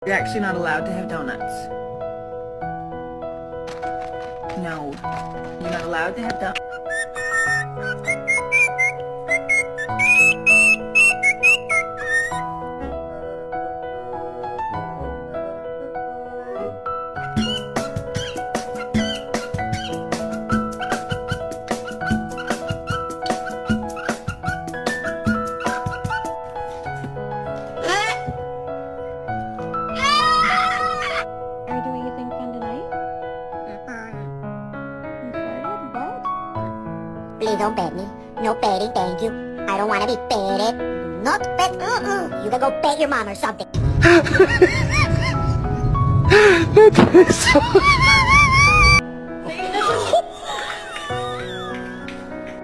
You're actually not allowed to have donuts. No, you're not allowed to have donuts. Are you doing anything fun tonight? You farted? What? Please don't pet me. No petting, thank you. I don't want to be petted. Not pet. You can go pet your mom or something. That is so